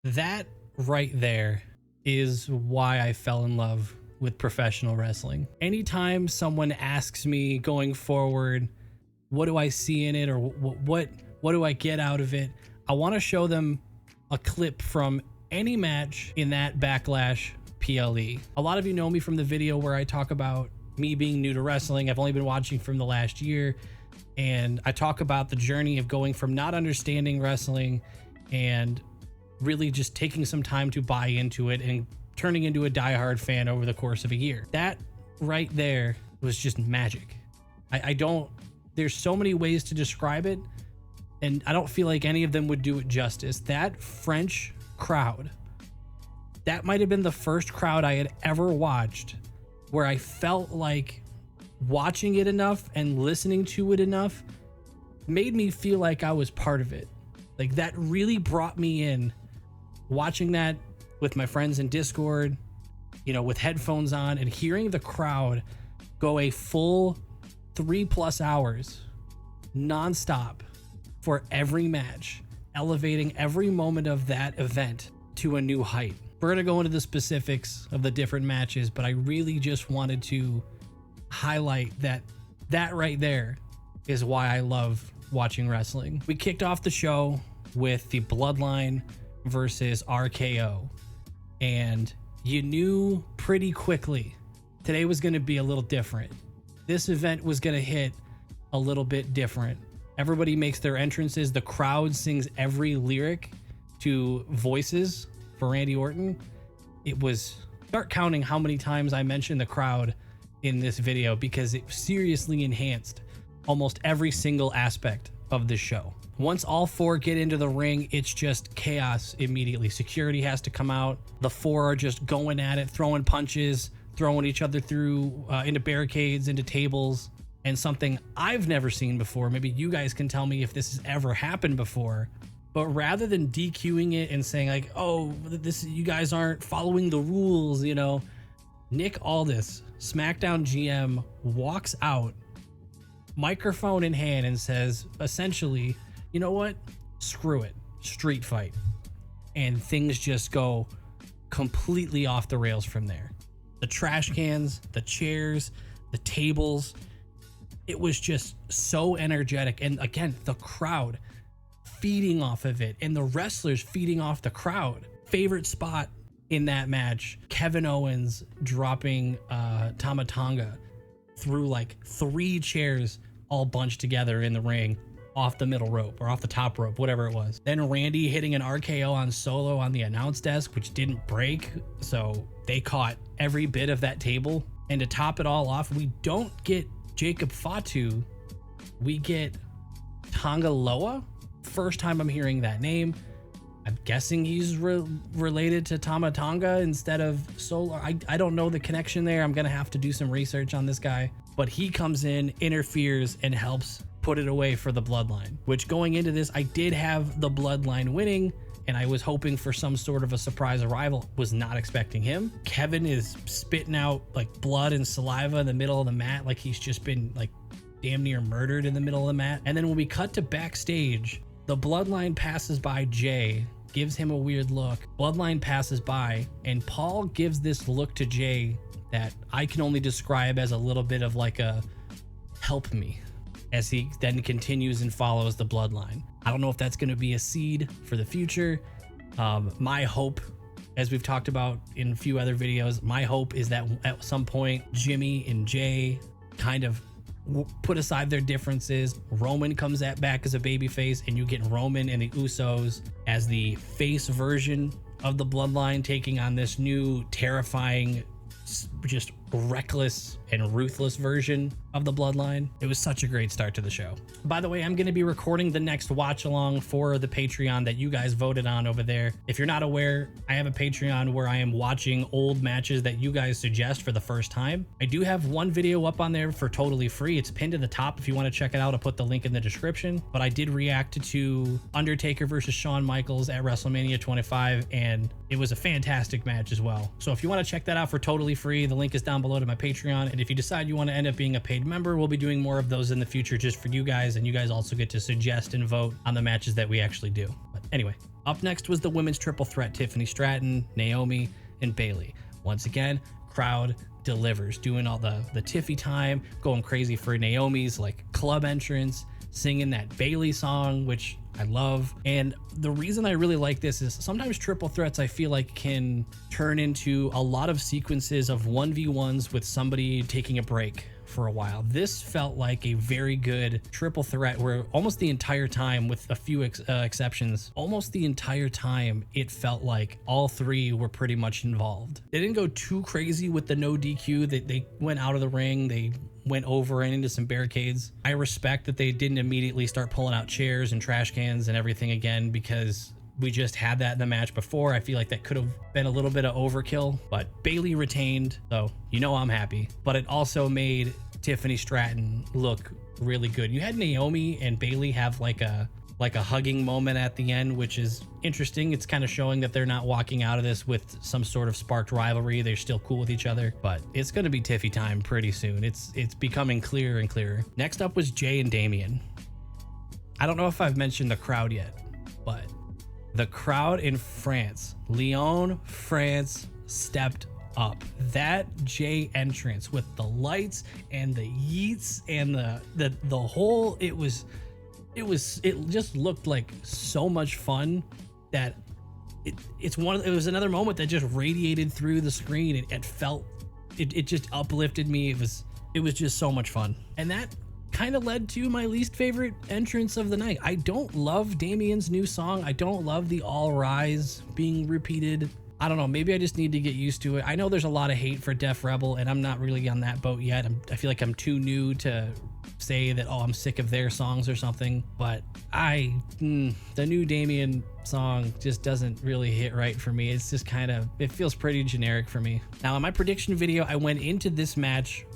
That right there is why I fell in love with professional wrestling. Anytime someone asks me going forward, what do I see in it, or what do I get out of it, I want to show them a clip from any match in that Backlash PLE. A lot of you know me from the video where I talk about me being new to wrestling. I've only been watching from the last year, and I talk about the journey of going from not understanding wrestling and really just taking some time to buy into it and turning into a diehard fan over the course of a year. That right there was just magic. I don't, there's so many ways to describe it, and I don't feel like any of them would do it justice. That French crowd, that might have been the first crowd I had ever watched where I felt like watching it enough and listening to it enough made me feel like I was part of it. Like, that really brought me in, watching that with my friends in Discord, you know, with headphones on, and hearing the crowd go a full 3+ hours nonstop for every match, elevating every moment of that event to a new height. We're going to go into the specifics of the different matches, but I really just wanted to highlight that right there is why I love watching wrestling. We kicked off the show with the Bloodline versus RKO, and you knew pretty quickly today was going to be a little different. This event was going to hit a little bit different. Everybody makes their entrances. The crowd sings every lyric to Voices for Randy Orton. It was, start counting how many times I mentioned the crowd in this video, because it seriously enhanced almost every single aspect of the show. Once all four get into the ring, it's just chaos immediately. Security has to come out. The four are just going at it, throwing punches, throwing each other through into barricades, into tables. And something I've never seen before, maybe you guys can tell me if this has ever happened before, but rather than DQing it and saying like, oh, this, you guys aren't following the rules, you know, Nick Aldis, SmackDown GM, walks out, microphone in hand, and says essentially, you know what, screw it, street fight. And things just go completely off the rails from there. The trash cans, the chairs, the tables, it was just so energetic. And again, the crowd feeding off of it, and the wrestlers feeding off the crowd. Favorite spot in that match, Kevin Owens dropping Tama Tonga through like 3 chairs all bunched together in the ring off the middle rope or off the top rope, whatever it was. Then Randy hitting an RKO on Solo on the announce desk, which didn't break, so they caught every bit of that table. And to top it all off, we don't get Jacob Fatu, we get Tonga Loa. First time I'm hearing that name. I'm guessing he's related to Tama Tonga instead of Solo. I don't know the connection there. I'm gonna have to do some research on this guy, but he comes in, interferes, and helps put it away for the Bloodline, which going into this, I did have the Bloodline winning, and I was hoping for some sort of a surprise arrival. Was not expecting him. Kevin is spitting out like blood and saliva in the middle of the mat, like he's just been like damn near murdered in the middle of the mat. And then when we cut to backstage, the Bloodline passes by Jay, gives him a weird look. Bloodline passes by, and Paul gives this look to Jay that I can only describe as a little bit of like a help me, as he then continues and follows the Bloodline. I don't know if that's going to be a seed for the future. My hope, as we've talked about in a few other videos, my hope is that at some point Jimmy and Jay kind of put aside their differences. Roman comes back as a babyface, and you get Roman and the Usos as the face version of the Bloodline, taking on this new terrifying, just reckless and ruthless version of the Bloodline. It was such a great start to the show. By the way, I'm going to be recording the next watch along for the Patreon that you guys voted on over there. If you're not aware, I have a Patreon where I am watching old matches that you guys suggest for the first time. I do have one video up on there for totally free. It's pinned to the top if you want to check it out. I'll put the link in the description. But I did react to Undertaker versus Shawn Michaels at WrestleMania 25, and it was a fantastic match as well. So if you want to check that out for totally free, the link is down below to my Patreon. And if you decide you want to end up being a paid member, we'll be doing more of those in the future just for you guys, and you guys also get to suggest and vote on the matches that we actually do. But Anyway, up next was the women's triple threat, Tiffany Stratton, Naomi, and Bayley. Once again, crowd delivers, doing all the Tiffy time, going crazy for Naomi's like club entrance, singing that Bayley song, which I love. And the reason I really like this is sometimes triple threats I feel like can turn into a lot of sequences of 1v1s with somebody taking a break for a while. This felt like a very good triple threat where almost the entire time, with a few exceptions, almost the entire time it felt like all three were pretty much involved. They didn't go too crazy with the no DQ. They went out of the ring, they went over and into some barricades. I respect that they didn't immediately start pulling out chairs and trash cans and everything again, because we just had that in the match before. I feel like that could have been a little bit of overkill, but Bayley retained, so I'm happy. But it also made Tiffany Stratton look really good. You had Naomi and Bayley have like a hugging moment at the end, which is interesting. It's kind of showing that they're not walking out of this with some sort of sparked rivalry. They're still cool with each other, but it's going to be Tiffy time pretty soon. It's becoming clearer and clearer. Next up was Jay and Damien. I don't know if I've mentioned the crowd yet, but the crowd in France, Lyon, France, stepped up. That Jay entrance with the lights and the yeets and the whole, it just looked like so much fun that it was another moment that just radiated through the screen. It just uplifted me. It was just so much fun. And that kind of led to my least favorite entrance of the night. I don't love Damien's new song. I don't love the All Rise being repeated. I don't know, maybe I just need to get used to it. I know there's a lot of hate for Def Rebel, and I'm not really on that boat yet. I feel like I'm too new to say that, I'm sick of their songs or something, but the new Damien song just doesn't really hit right for me. It's just it feels pretty generic for me. Now, in my prediction video, I went into this match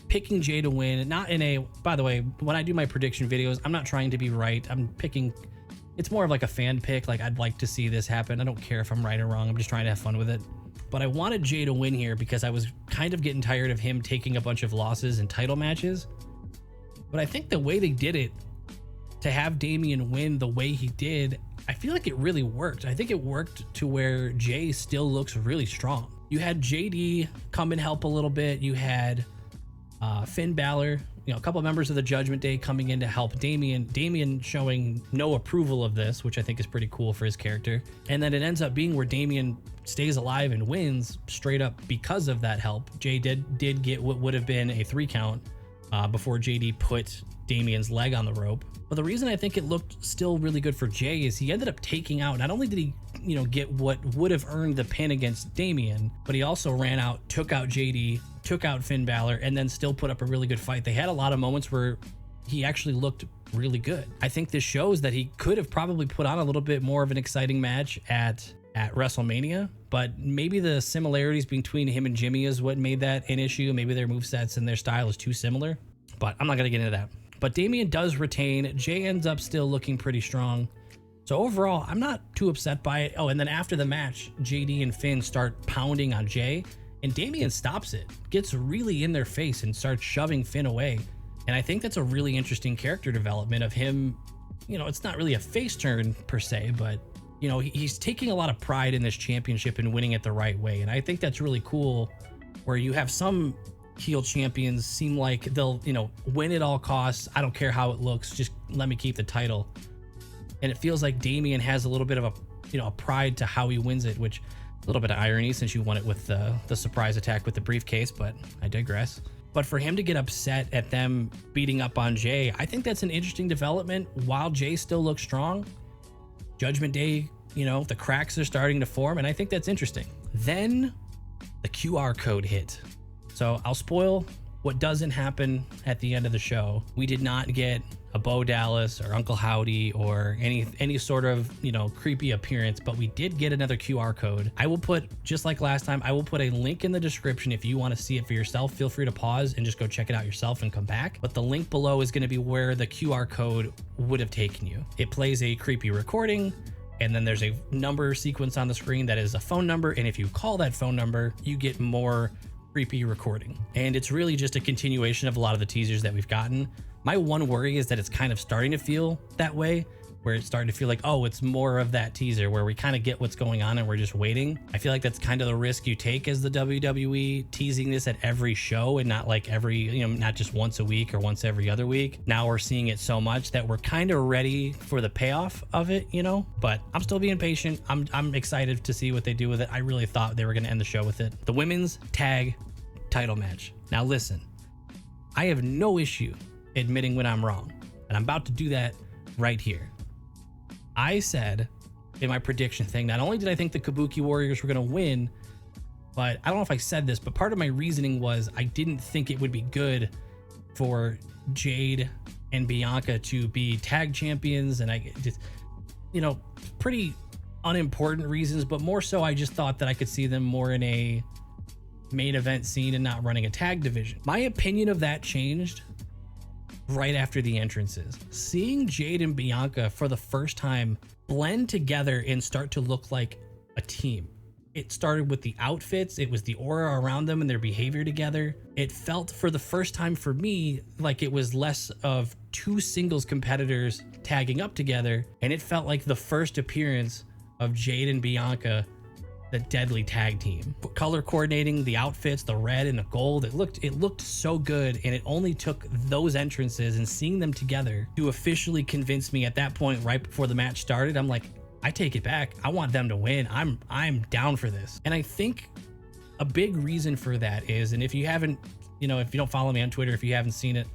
picking Jay to win, by the way, when I do my prediction videos, I'm not trying to be right. It's more of like a fan pick. Like, I'd like to see this happen. I don't care if I'm right or wrong. I'm just trying to have fun with it. But I wanted Jay to win here because I was kind of getting tired of him taking a bunch of losses in title matches. But I think the way they did it, to have Damien win the way he did, I feel like it really worked. I think it worked to where Jay still looks really strong. You had JD come and help a little bit. You had Finn Balor, a couple of members of the Judgment Day coming in to help Damien showing no approval of this, which I think is pretty cool for his character. And then it ends up being where Damien stays alive and wins straight up because of that help. Jay did get what would have been a 3 count before JD put Damien's leg on the rope. But the reason I think it looked still really good for Jay is he ended up taking out, not only did he get what would have earned the pin against Damien, but he also ran out, took out JD, took out Finn Balor, and then still put up a really good fight. They had a lot of moments where he actually looked really good. I think this shows that he could have probably put on a little bit more of an exciting match at WrestleMania, but maybe the similarities between him and Jimmy is what made that an issue. Maybe their movesets and their style is too similar, but I'm not going to get into that. But Damien does retain. Jay ends up still looking pretty strong. So overall, I'm not too upset by it. Oh, and then after the match, JD and Finn start pounding on Jay, and Damien stops it, gets really in their face and starts shoving Finn away. And I think that's a really interesting character development of him. It's not really a face turn per se, but he's taking a lot of pride in this championship and winning it the right way. And I think that's really cool, where you have some heel champions seem like they'll, win at all costs. I don't care how it looks, just let me keep the title. And it feels like Damien has a little bit of a pride to how he wins it, which a little bit of irony since you won it with the surprise attack with the briefcase, but I digress. But for him to get upset at them beating up on Jay, I think that's an interesting development. While Jay still looks strong, Judgment Day, the cracks are starting to form, and I think that's interesting. Then the QR code hit. So I'll spoil what doesn't happen at the end of the show. We did not get a Bo Dallas or Uncle Howdy or any sort of, creepy appearance, but we did get another QR code. I will put, just like last time, I will put a link in the description if you want to see it for yourself. Feel free to pause and just go check it out yourself and come back. But the link below is going to be where the QR code would have taken you. It plays a creepy recording, and then there's a number sequence on the screen that is a phone number, and if you call that phone number, you get more creepy recording. And it's really just a continuation of a lot of the teasers that we've gotten. My one worry is that it's kind of starting to feel that way, where it's starting to feel like, oh, it's more of that teaser where we kind of get what's going on and we're just waiting. I feel like that's kind of the risk you take as the WWE, teasing this at every show and not like every, you know, not just once a week or once every other week. Now we're seeing it so much that we're kind of ready for the payoff of it, you know, but I'm still being patient. I'm excited to see what they do with it. I really thought they were going to end the show with it. The women's tag title match. Now listen, I have no issue admitting when I'm wrong, and I'm about to do that right here. I said in my prediction thing, not only did I think the Kabuki Warriors were going to win, but I don't know if I said this, but part of my reasoning was I didn't think it would be good for Jade and Bianca to be tag champions. And I just, you know, pretty unimportant reasons, but more so I just thought that I could see them more in a main event scene and not running a tag division. My opinion of that changed right after the entrances. Seeing Jade and Bianca for the first time blend together and start to look like a team. It started with the outfits, it was the aura around them and their behavior together. It felt for the first time for me like it was less of two singles competitors tagging up together, and it felt like the first appearance of Jade and Bianca, the deadly tag team. Color coordinating, the outfits, the red and the gold, it looked so good, and it only took those entrances and seeing them together to officially convince me at that point, right before the match started. I'm like, I take it back. I want them to win. I'm down for this. And I think a big reason for that is, and if you haven't, you know, if you don't follow me on Twitter, if you haven't seen it,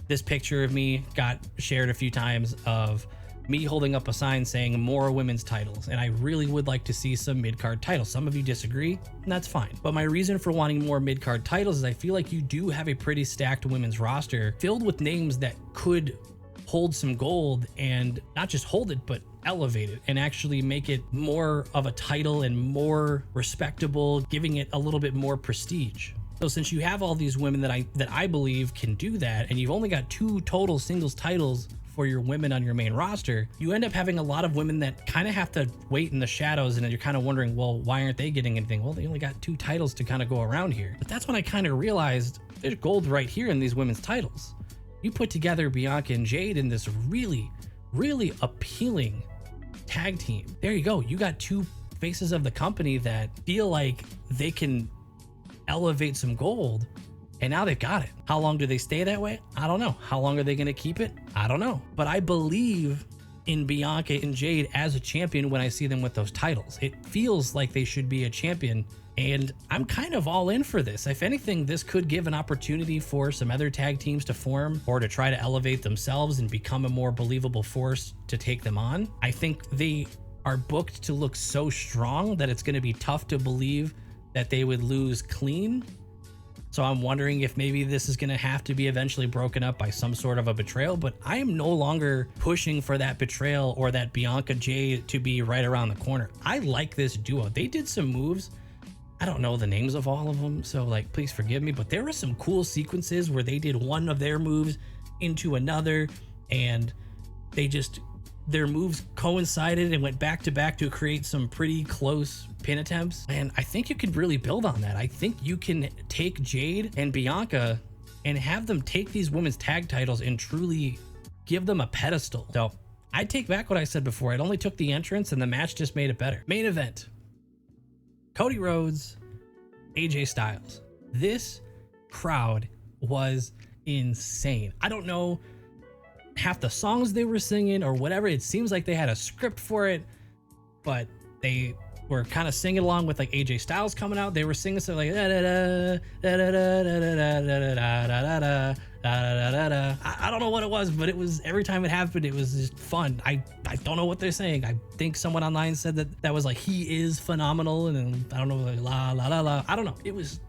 this picture of me got shared a few times of me holding up a sign saying more women's titles, and I really would like to see some mid-card titles. Some of you disagree, and that's fine. But my reason for wanting more mid-card titles is I feel like you do have a pretty stacked women's roster filled with names that could hold some gold, and not just hold it, but elevate it and actually make it more of a title and more respectable, giving it a little bit more prestige. So since you have all these women that I believe can do that, and you've only got 2 total singles titles for your women on your main roster, you end up having a lot of women that kind of have to wait in the shadows, and then you're kind of wondering, well, why aren't they getting anything? Well, they only got 2 titles to kind of go around here. But that's when I kind of realized there's gold right here in these women's titles. You put together Bianca and Jade in this really, really appealing tag team. There you go. You got 2 faces of the company that feel like they can elevate some gold, and now they've got it. How long do they stay that way? I don't know. How long are they going to keep it? I don't know. But I believe in Bianca and Jade as a champion when I see them with those titles. It feels like they should be a champion, and I'm kind of all in for this. If anything, this could give an opportunity for some other tag teams to form or to try to elevate themselves and become a more believable force to take them on. I think they are booked to look so strong that it's going to be tough to believe that they would lose clean. So I'm wondering if maybe this is going to have to be eventually broken up by some sort of a betrayal, but I am no longer pushing for that betrayal or that Bianca Jade to be right around the corner. I like this duo. They did some moves. I don't know the names of all of them, so like, please forgive me, but there were some cool sequences where they did one of their moves into another, and their moves coincided and went back to back to create some pretty close pin attempts. And I think you could really build on that. I think you can take Jade and Bianca and have them take these women's tag titles and truly give them a pedestal. So I take back what I said before. It only took the entrance and the match just made it better. Main event: Cody Rhodes, AJ Styles. This crowd was insane. I don't know half the songs they were singing or whatever. It seems like they had a script for it, but they were kind of singing along with like AJ Styles coming out. They were singing so like da da da da da da da da da da da da. I don't know what it was, but it was, every time it happened, it was just fun. I don't know what they're saying. I think someone online said that was like, he is phenomenal, and then I don't know, like la la la la. I don't know. It was,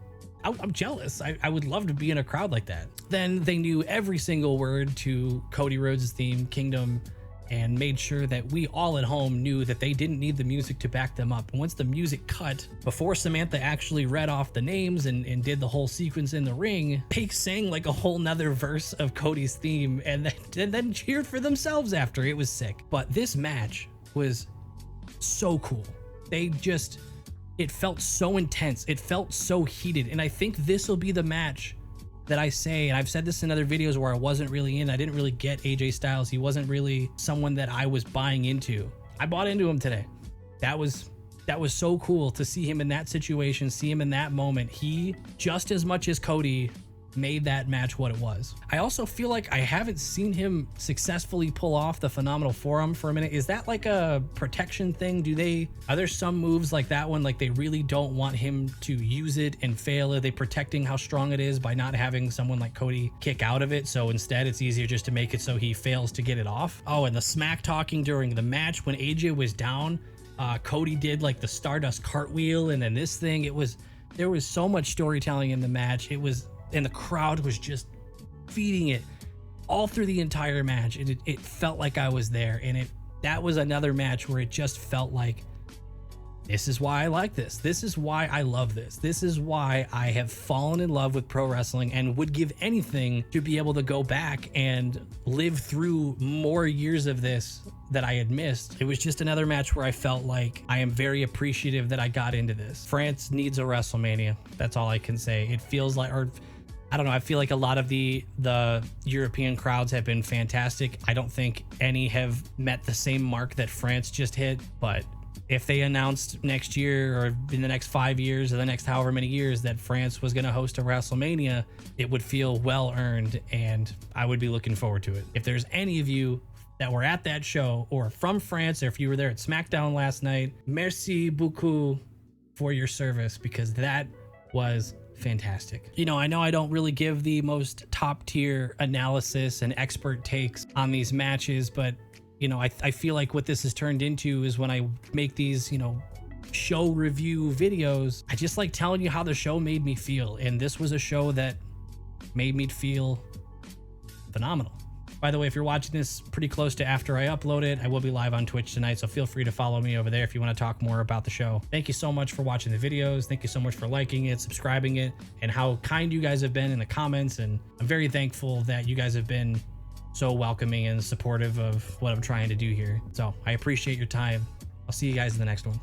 I'm jealous. I would love to be in a crowd like that. Then they knew every single word to Cody Rhodes' theme, Kingdom, and made sure that we all at home knew that they didn't need the music to back them up. And once the music cut, before Samantha actually read off the names and did the whole sequence in the ring, they sang like a whole nother verse of Cody's theme and then cheered for themselves after. It was sick. But this match was so cool. It felt so intense. It felt so heated. And I think this will be the match that I say, and I've said this in other videos where I wasn't really in, I didn't really get AJ Styles. He wasn't really someone that I was buying into. I bought into him today. That was so cool to see him in that situation, see him in that moment. He, just as much as Cody, made that match what it was. I also feel like I haven't seen him successfully pull off the phenomenal forearm for a minute. Is that like a protection thing? Are there some moves like that one, like they really don't want him to use it and fail? Are they protecting how strong it is by not having someone like Cody kick out of it? So instead it's easier just to make it so he fails to get it off. Oh, and the smack talking during the match when AJ was down, Cody did like the Stardust cartwheel, and then this thing, there was so much storytelling in the match. And the crowd was just feeding it all through the entire match. It felt like I was there, and that was another match where it just felt like, this is why I like this. This is why I love this. This is why I have fallen in love with pro wrestling and would give anything to be able to go back and live through more years of this that I had missed. It was just another match where I felt like I am very appreciative that I got into this. France needs a WrestleMania. That's all I can say. It feels like, or I don't know, I feel like a lot of the European crowds have been fantastic. I don't think any have met the same mark that France just hit, but if they announced next year or in the next 5 years or the next however many years that France was going to host a WrestleMania, it would feel well earned, and I would be looking forward to it. If there's any of you that were at that show or from France, or if you were there at SmackDown last night, merci beaucoup for your service, because that was fantastic. You know I don't really give the most top tier analysis and expert takes on these matches, but I feel like what this has turned into is when I make these, show review videos, I just like telling you how the show made me feel. And this was a show that made me feel phenomenal. By the way, if you're watching this pretty close to after I upload it, I will be live on Twitch tonight, so feel free to follow me over there if you want to talk more about the show. Thank you so much for watching the videos. Thank you so much for liking it, subscribing it, and how kind you guys have been in the comments. And I'm very thankful that you guys have been so welcoming and supportive of what I'm trying to do here. So I appreciate your time. I'll see you guys in the next one.